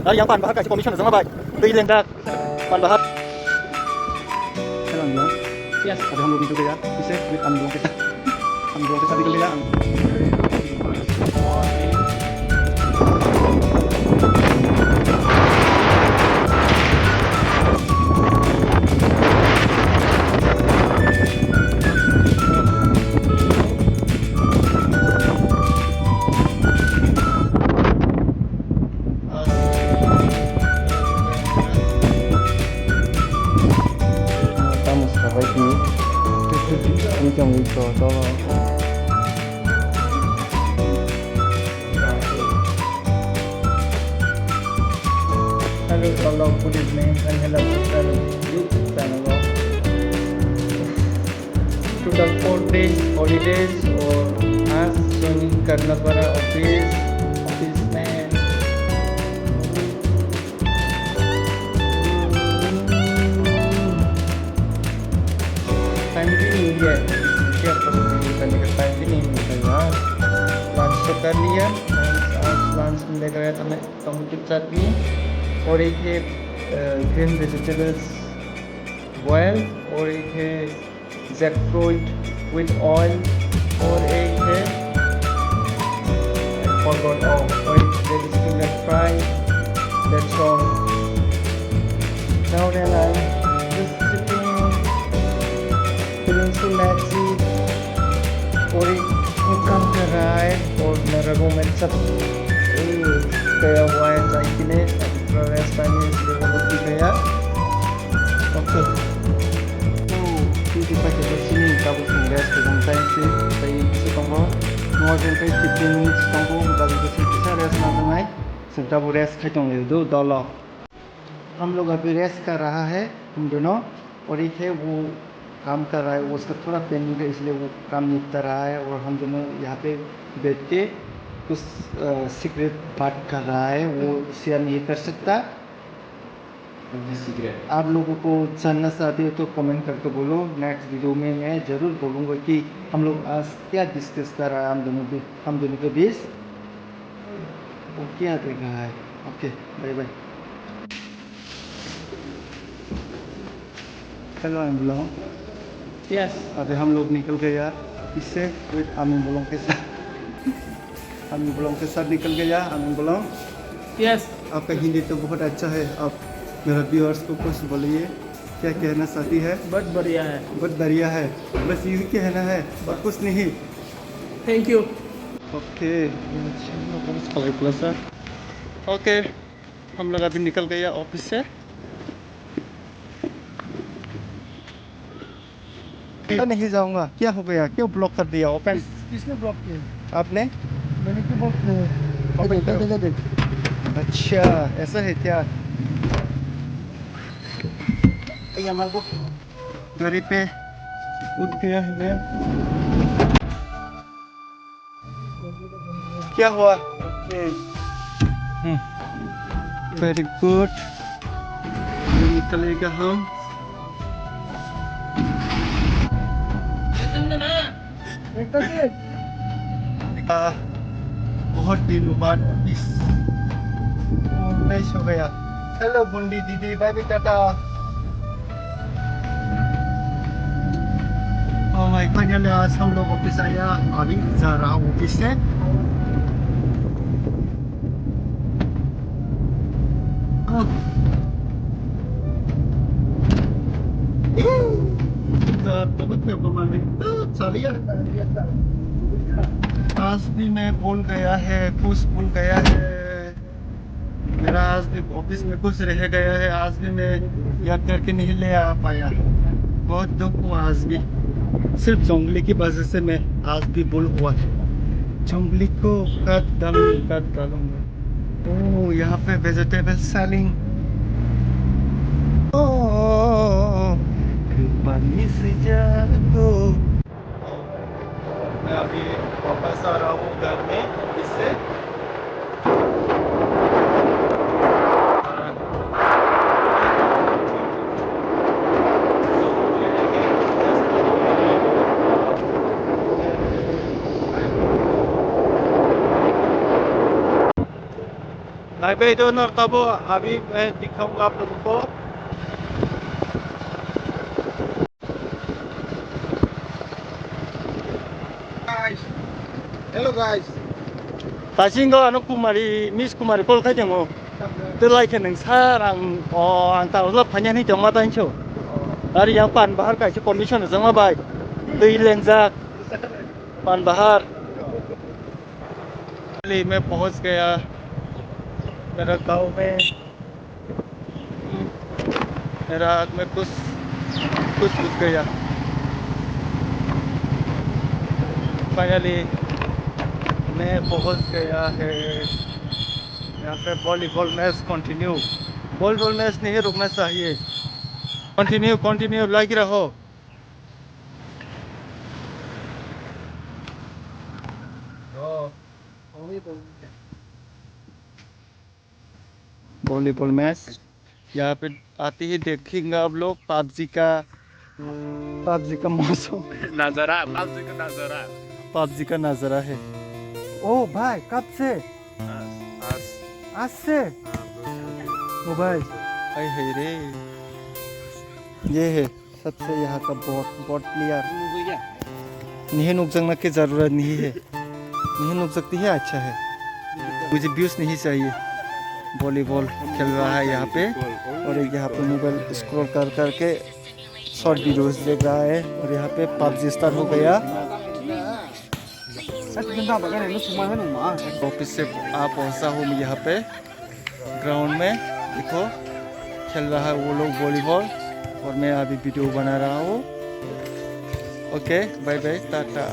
Dari yang pan bahag kasi commission sama baik. Piling dak pan bahag. Kailan mo? Yes. Ada हम लोग निकल गया इसे with हम लोग के साथ निकल गया. Ini trong itu to. Hello, good evening and hello to YouTube channel. Total 4 days holidays और आज joining करना पड़ा ऑफिस में. टाइम भी नहीं है क्या करने का टाइम भी नहीं मिलता यार. लंच तो कर लिया. आज लंच में गया था मैं टमाटर चटनी और एक है ग्रीन वेजिटेबल्स बॉयल और एक है जैकफ्रूट विद ऑयल और एक है और एक red finger fry. That's all. Now then I just sitting feeling so lazy और एक काम कर रहा है और मेरा रूम में सब गया हुआ है चाय के लिए. थोड़ा रेस्ट टाइम है इसलिए वो लोग भी गया. ओके तो kita pakai di sini kamu tinggal sedang saya itu kamu mau sampai 15 minutes kamu baru bisa rest ना करना है. सिर्फ वो रेस्ट खत्म हो $2. हम लोग अभी रेस्ट कर रहा है हम दोनों और एक है वो काम कर रहा है. वो उसका थोड़ा पेंडिंग है इसलिए वो काम निपटा रहा है और हम दोनों यहाँ पे बैठ के कुछ सीक्रेट बात कर रहा है. वो शेयर नहीं कर सकता. आप लोगों को जानना चाहते हो तो कमेंट करके बोलो. नेक्स्ट वीडियो में मैं ज़रूर बोलूँगा कि हम लोग आज क्या डिस्कस कर रहा है हम दोनों के बीच. वो क्या देख रहा है. Okay bye bye. Hello I am blog. Yes अभी हम लोग निकल गए यार इससे आमिन बुलों के साथ निकल गया. आमिन बुलों. यस आपका हिंदी तो बहुत अच्छा है. आप मेरा व्यूअर्स को कुछ बोलिए क्या कहना चाहती है. बहुत बढ़िया है. बहुत बढ़िया है. बस यही कहना है और कुछ नहीं. Thank you. ओके ओके हम लोग अभी निकल गया ऑफिस से. नहीं जाऊंगा. क्या हो गया. क्यों ब्लॉक कर दिया. ओपन किसने ब्लॉक किया. आपने. मैंने क्यों ब्लॉक किया. अच्छा ऐसा है क्या. गरीब पे उठ गया है. क्या हुआ. Very good. निकलेगा हम. बहुत दिन बाद ऑफिस हो गया. हेलो बुंडी दीदी बाय बाय टाटा. फाइनली आज हम लोग ऑफिस आया. अभी जा रहा हूँ ऑफिस से. आज भी मैं भूल गया है. कुछ भूल गया है. मेरा आज भी ऑफिस में कुछ रह गया है. आज भी मैं याद करके नहीं ले आ पाया. बहुत दुख हुआ. आज भी सिर्फ जंगली की वजह से मैं आज भी भूल हुआ. जंगली को काट डालूंगा. ओह यहाँ पे वेजिटेबल सेलिंग. पानी से जाओ. मैं अभी वापस आ रहा हूँ घर में इससे. अभी तो ना तब अभी मैं दिखाऊंगा आप लोगों को Guys, hello guys. 다신거 아노 쿠마리 미스 쿠마리 볼 가정어 들라이케 능사랑 안타 올라 파냐니 정마다 인쇼 Hari yang pan bahar ka isi commission zang bai tui lenza pan bahar ले मैं पहुंच गया मेरा गांव में मेरा आग में कुछ घुस गया फाइनली मैं पहुंच गया है यहाँ पे volleyball match continue volleyball match नहीं रुकना चाहिए कंटिन्यू लग रहो वॉलीबॉल मैच यहाँ पे आते ही देखेंगे आप लोग पबजी का मौसम नजारा पबजी का नज़ारा है ओ भाई कब से आज से ओ भाई आई है रे ये है सबसे यहाँ का बोट प्लेयर नहीं नुक जंगना की ज़रूरत नहीं है नहीं नुक सकती है अच्छा है मुझे व्यूज़ नहीं चाहिए वॉलीबॉल खेल रहा है यहाँ पे और एक यहाँ पे मोबाइल स्क्रॉल करके शॉर्ट वीडियोस देख रहा है और यहाँ पे पबजी स्टार्ट हो गया ऑफिस से आ पहुँचा हूँ मैं यहाँ पे ग्राउंड में देखो खेल रहा है वो लोग वॉलीबॉल और मैं अभी वीडियो बना रहा हूँ ओके बाय बाय टाटा